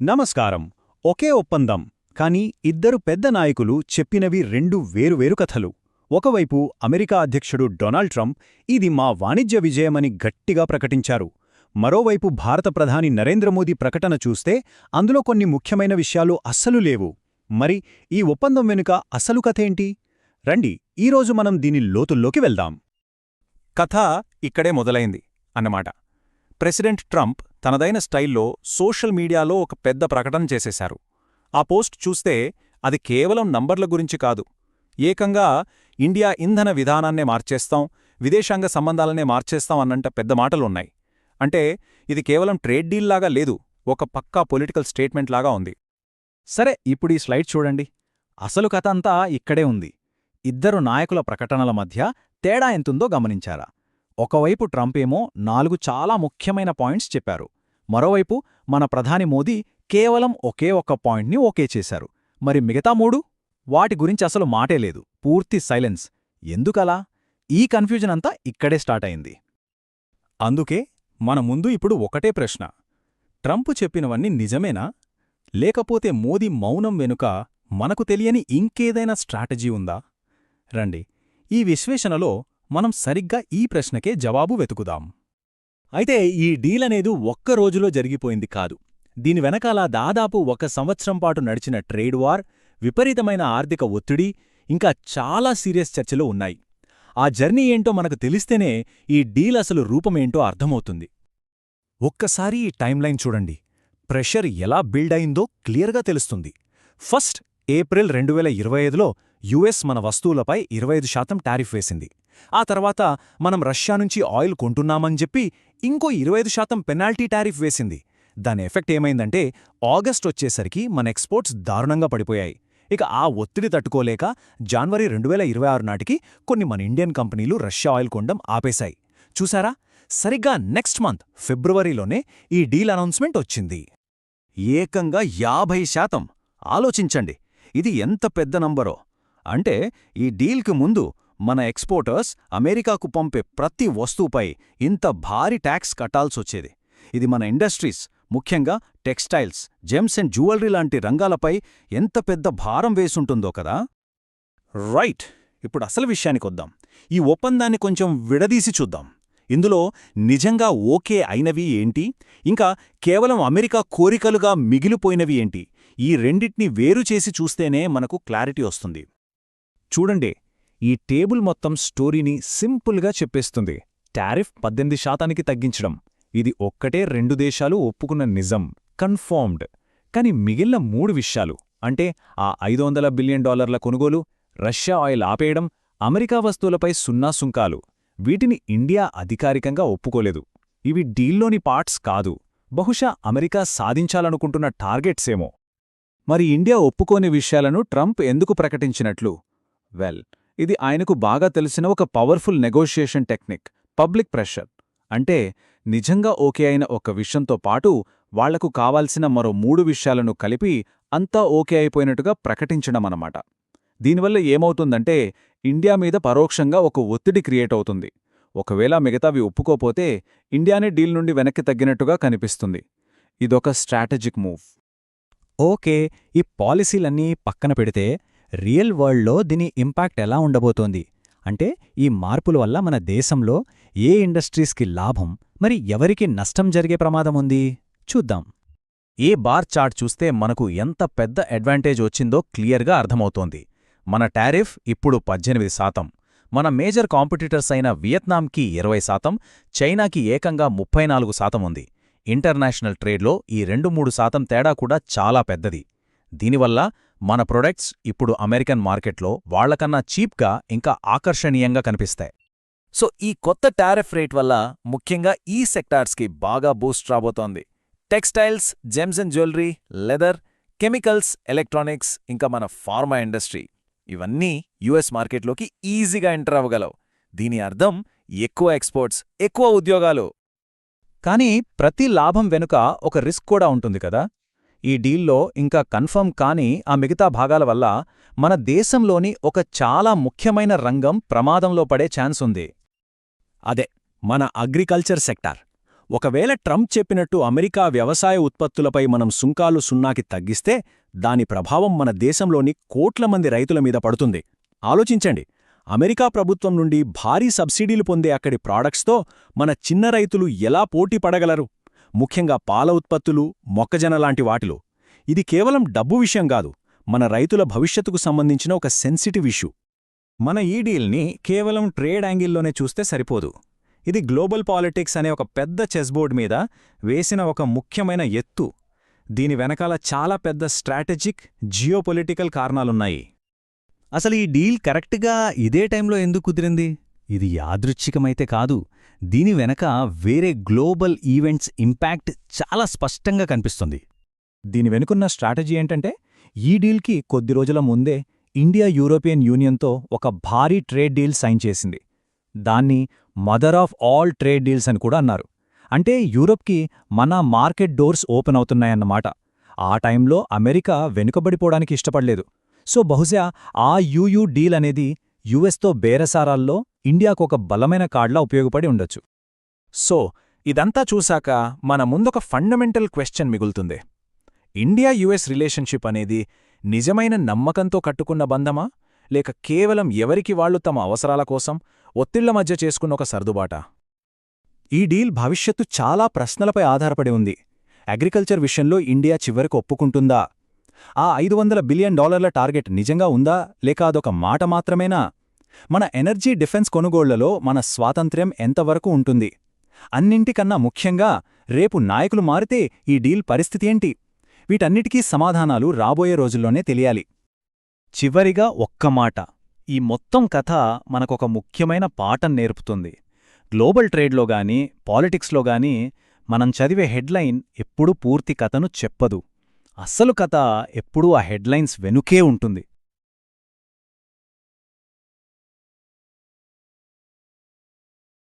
నమస్కారం. ఒకే ఒప్పందం, కానీ ఇద్దరు పెద్ద నాయకులు చెప్పినవి రెండు వేరువేరు కథలు. ఒకవైపు అమెరికా అధ్యక్షుడు డొనాల్డ్ ట్రంప్ ఇది మా వాణిజ్య విజయమని గట్టిగా ప్రకటించారు. మరోవైపు భారత ప్రధాని నరేంద్ర మోదీ ప్రకటన చూస్తే అందులో కొన్ని ముఖ్యమైన విషయాలు అస్సలు లేవు. మరి ఈ ఒప్పందం వెనుక అసలు కథేంటి? రండి, ఈరోజు మనం దీని లోతుల్లోకి వెళ్దాం. కథ ఇక్కడే మొదలైంది అన్నమాట. ప్రెసిడెంట్ ట్రంప్ తనదైన స్టైల్లో సోషల్ మీడియాలో ఒక పెద్ద ప్రకటన చేసేశారు. ఆ పోస్ట్ చూస్తే అది కేవలం నంబర్ల గురించి కాదు, ఏకంగా ఇండియా ఇంధన విధానాన్నే మార్చేస్తాం, విదేశాంగ సంబంధాలనే మార్చేస్తాం అన్నంట పెద్ద మాటలున్నాయి. అంటే ఇది కేవలం ట్రేడ్ డీల్లాగా లేదు, ఒక పక్కా పొలిటికల్ స్టేట్మెంట్లాగా ఉంది. సరే, ఇప్పుడు ఈ స్లైడ్ చూడండి. అసలు కథ అంతా ఇక్కడే ఉంది. ఇద్దరు నాయకుల ప్రకటనల మధ్య తేడా ఎంతుందో గమనించారా? ఒకవైపు ట్రంప్ ఏమో 4 చాలా ముఖ్యమైన పాయింట్స్ చెప్పారు. మరోవైపు మన ప్రధాని మోదీ కేవలం ఒకే ఒక్క పాయింట్ని ఓకే చేశారు. మరి మిగతా 3? వాటి గురించి అసలు మాటే లేదు, పూర్తి సైలెన్స్. ఎందుకలా? ఈ కన్ఫ్యూజన్ అంతా ఇక్కడే స్టార్ట్ అయింది. అందుకే మన ముందు ఇప్పుడు ఒకటే ప్రశ్న: ట్రంప్ చెప్పినవన్నీ నిజమేనా? లేకపోతే మోదీ మౌనం వెనుక మనకు తెలియని ఇంకేదైనా స్ట్రాటజీ ఉందా? రండి, ఈ విశ్లేషణలో మనం సరిగ్గా ఈ ప్రశ్నకే జవాబు వెతుకుదాం. అయితే ఈ డీల్ అనేది ఒక్క రోజులో జరిగిపోయింది కాదు. దీని వెనకాల దాదాపు 1 సంవత్సరం పాటు నడిచిన ట్రేడ్ వార్, విపరీతమైన ఆర్థిక ఒత్తిడి, ఇంకా చాలా సీరియస్ చర్చలు ఉన్నాయి. ఆ జర్నీ ఏంటో మనకు తెలిస్తేనే ఈ డీల్ అసలు రూపమేంటో అర్థమవుతుంది. ఒక్కసారి ఈ టైమ్లైన్ చూడండి. ప్రెషర్ ఎలా బిల్డ్ అయిందో క్లియర్గా తెలుస్తుంది. ఫస్ట్ ఏప్రిల్ 2025లో యుఎస్ మన వస్తువులపై 25% టారిఫ్ వేసింది. ఆ తర్వాత మనం రష్యా నుంచి ఆయిల్ కొంటున్నామని చెప్పి ఇంకో 25% పెనాల్టీ టారిఫ్ వేసింది. దాని ఎఫెక్ట్ ఏమైందంటే ఆగస్ట్ వచ్చేసరికి మన ఎక్స్పోర్ట్స్ దారుణంగా పడిపోయాయి. ఇక ఆ ఒత్తిడి తట్టుకోలేక జనవరి 2026 నాటికి కొన్ని మన ఇండియన్ కంపెనీలు రష్యా ఆయిల్ కొనడం ఆపేశాయి. చూసారా? సరిగ్గా నెక్స్ట్ మంత్ ఫిబ్రవరిలోనే ఈ డీల్ అనౌన్స్మెంట్ వచ్చింది. ఏకంగా 50%! ఆలోచించండి, ఇది ఎంత పెద్ద నంబరో. అంటే ఈ డీల్కి ముందు మన ఎక్స్పోర్టర్స్ అమెరికాకు పంపే ప్రతి వస్తువుపై ఇంత భారీ ట్యాక్స్ కట్టాల్సొచ్చేది. ఇది మన ఇండస్ట్రీస్, ముఖ్యంగా టెక్స్టైల్స్, జెమ్స్ అండ్ జ్యువెలరీ లాంటి రంగాలపై ఎంత పెద్ద భారం వేసుంటుందో కదా. రైట్, ఇప్పుడు అసలు విషయానికొద్దాం. ఈ ఒప్పందాన్ని కొంచెం విడదీసి చూద్దాం. ఇందులో నిజంగా ఓకే అయినవి ఏంటి, ఇంకా కేవలం అమెరికా కోరికలుగా మిగిలిపోయినవి ఏంటి, ఈ రెండిటిని వేరుచేసి చూస్తేనే మనకు క్లారిటీ వస్తుంది. చూడండి, ఈ టేబుల్ మొత్తం స్టోరీని సింపుల్గా చెప్పేస్తుంది. టారిఫ్ 18%కి తగ్గించడం, ఇది ఒక్కటే 2 దేశాలు ఒప్పుకున్న నిజం, కన్ఫర్మ్డ్. కాని మిగిలిన 3 విషయాలు, అంటే ఆ $500 బిలియన్ కొనుగోలు, రష్యా ఆయిల్ ఆపేయడం, అమెరికా వస్తువులపై 0 సుంకాలు, వీటిని ఇండియా అధికారికంగా ఒప్పుకోలేదు. ఇవి డీల్లోని పార్ట్స్ కాదు, బహుశా అమెరికా సాధించాలనుకుంటున్న టార్గెట్సేమో. మరి ఇండియా ఒప్పుకోని విషయాలను ట్రంప్ ఎందుకు ప్రకటించినట్లు? వెల్, ఇది ఆయనకు బాగా తెలిసిన ఒక powerful negotiation technique, public pressure. అంటే నిజంగా ఓకే అయిన ఒక విషయంతో పాటు వాళ్లకు కావాల్సిన మరో 3 విషయాలను కలిపి అంతా ఓకే అయిపోయినట్టుగా ప్రకటించడమన్నమాట. దీనివల్ల ఏమవుతుందంటే ఇండియా మీద పరోక్షంగా ఒక ఒత్తిడి క్రియేట్ అవుతుంది. ఒకవేళ మిగతావి ఒప్పుకోపోతే ఇండియానే డీల్ నుండి వెనక్కి తగ్గినట్టుగా కనిపిస్తుంది. ఇదొక స్ట్రాటజిక్ మూవ్. ఓకే, ఈ పాలసీలన్నీ పక్కన పెడితే రియల్ వరల్డ్లో దీని ఇంపాక్ట్ ఎలా ఉండబోతోంది? అంటే ఈ మార్పుల వల్ల మన దేశంలో ఏ ఇండస్ట్రీస్కి లాభం, మరి ఎవరికి నష్టం జరిగే ప్రమాదముంది? చూద్దాం. ఏ బార్ చార్ట్ చూస్తే మనకు ఎంత పెద్ద అడ్వాంటేజ్ వచ్చిందో క్లియర్గా అర్థమవుతోంది. మన టారిఫ్ ఇప్పుడు 18%, మన మేజర్ కాంపిటీటర్స్ అయిన వియత్నాంకి 20%, చైనాకి ఏకంగా 34% ఉంది. ఇంటర్నేషనల్ ట్రేడ్లో ఈ 2-3% తేడా కూడా చాలా పెద్దది. దీనివల్ల మన ప్రొడక్ట్స్ ఇప్పుడు అమెరికన్ మార్కెట్లో వాళ్లకన్నా చీప్గా ఇంకా ఆకర్షణీయంగా కనిపిస్తాయి. సో ఈ కొత్త టారిఫ్ రేట్ వల్ల ముఖ్యంగా ఈ సెక్టార్స్కి బాగా బూస్ట్ రాబోతోంది. Textiles, gems and jewellery, leather, chemicals, electronics, ఇంకా మన ఫార్మా ఇండస్ట్రీ, ఇవన్నీ యుఎస్ మార్కెట్లోకి ఈజీగా ఎంటర్ అవ్వగలవు. దీని అర్థం ఎక్కువ ఎక్స్పోర్ట్స్, ఎక్కువ ఉద్యోగాలు. కానీ ప్రతి లాభం వెనుక ఒక రిస్క్ కూడా ఉంటుంది కదా. ఈ డీల్లో ఇంకా కన్ఫర్మ్ కాని ఆ మిగతా భాగాల వల్ల మన దేశంలోని ఒక చాలా ముఖ్యమైన రంగం ప్రమాదంలో పడే ఛాన్స్ ఉంది. అదే మన అగ్రికల్చర్ సెక్టార్. ఒకవేళ ట్రంప్ చెప్పినట్టు అమెరికా వ్యవసాయ ఉత్పత్తులపై మనం సుంకాలు సున్నాకి తగ్గిస్తే దాని ప్రభావం మన దేశంలోని కోట్ల మంది రైతుల మీద పడుతుంది. ఆలోచించండి, అమెరికా ప్రభుత్వం నుండి భారీ సబ్సిడీలు పొందే అక్కడి ప్రాడక్ట్స్తో మన చిన్న రైతులు ఎలా పోటీ పడగలరు? ముఖ్యంగా పాల ఉత్పత్తులు, మొక్కజొన్న లాంటి వాటిలో. ఇది కేవలం డబ్బు విషయం కాదు, మన రైతుల భవిష్యత్తుకు సంబంధించిన ఒక సెన్సిటివ్ ఇష్యూ. మన ఈ డీల్ని కేవలం ట్రేడ్ యాంగిల్లోనే చూస్తే సరిపోదు. ఇది గ్లోబల్ పాలిటిక్స్ అనే ఒక పెద్ద చెస్బోర్డ్ మీద వేసిన ఒక ముఖ్యమైన ఎత్తు. దీని వెనకాల చాలా పెద్ద స్ట్రాటజిక్, జియోపొలిటికల్ కారణాలున్నాయి. అసలు ఈ డీల్ కరెక్ట్గా ఇదే టైంలో ఎందుకు కుదిరింది? ఇది యాదృచ్ఛికమైతే కాదు, దీని వెనక వేరే గ్లోబల్ ఈవెంట్స్ ఇంపాక్ట్ చాలా స్పష్టంగా కనిపిస్తుంది. దీని వెనుకున్న స్ట్రాటజీ ఏంటంటే, ఈ డీల్కి కొద్ది రోజుల ముందే ఇండియా యూరోపియన్ యూనియన్తో ఒక భారీ ట్రేడ్ డీల్ సైన్ చేసింది. దాన్ని mother of all trade deals అని కూడా అన్నారు. అంటే యూరోప్కి మన మార్కెట్ డోర్స్ ఓపెన్ అవుతున్నాయన్నమాట. ఆ టైంలో అమెరికా వెనుకబడిపోవడానికి ఇష్టపడలేదు. సో బహుశా ఆ యూయూ డీల్ అనేది యుఎస్తో బేరసారాల్లో ఇండియాకు ఒక బలమైన కార్డ్లా ఉపయోగపడి ఉండొచ్చు. సో ఇదంతా చూశాక మన ముందొక ఫండమెంటల్ క్వెశ్చన్ మిగులుతుంది. ఇండియా యుఎస్ రిలేషన్షిప్ అనేది నిజమైన నమ్మకంతో కట్టుకున్న బంధమా, లేక కేవలం ఎవరికి వాళ్లు తమ అవసరాల కోసం ఒత్తిళ్ల మధ్య చేసుకున్న ఒక సర్దుబాటా? ఈ డీల్ భవిష్యత్తు చాలా ప్రశ్నలపై ఆధారపడి ఉంది. అగ్రికల్చర్ విషయంలో ఇండియా చివరకు ఒప్పుకుంటుందా? ఆ $500 బిలియన్ టార్గెట్ నిజంగా ఉందా, లేక అదొక మాట మాత్రమేనా? మన ఎనర్జీ డిఫెన్స్ కొనుగోళ్లలో మన స్వాతంత్ర్యం ఎంతవరకు ఉంటుంది? అన్నింటికన్నా ముఖ్యంగా, రేపు నాయకులు మారితే ఈ డీల్ పరిస్థితి ఏంటి? వీటన్నిటికీ సమాధానాలు రాబోయే రోజుల్లోనే తెలియాలి. చివరిగా ఒక్క మాట, ఈ మొత్తం కథ మనకొక ముఖ్యమైన పాఠం నేర్పుతుంది. గ్లోబల్ ట్రేడ్లో గానీ, పాలిటిక్స్లో గానీ మనం చదివే హెడ్లైన్ ఎప్పుడూ పూర్తి కథను చెప్పదు. అస్సలు కథ ఎప్పుడూ ఆ హెడ్లైన్స్ వెనుకే ఉంటుంది.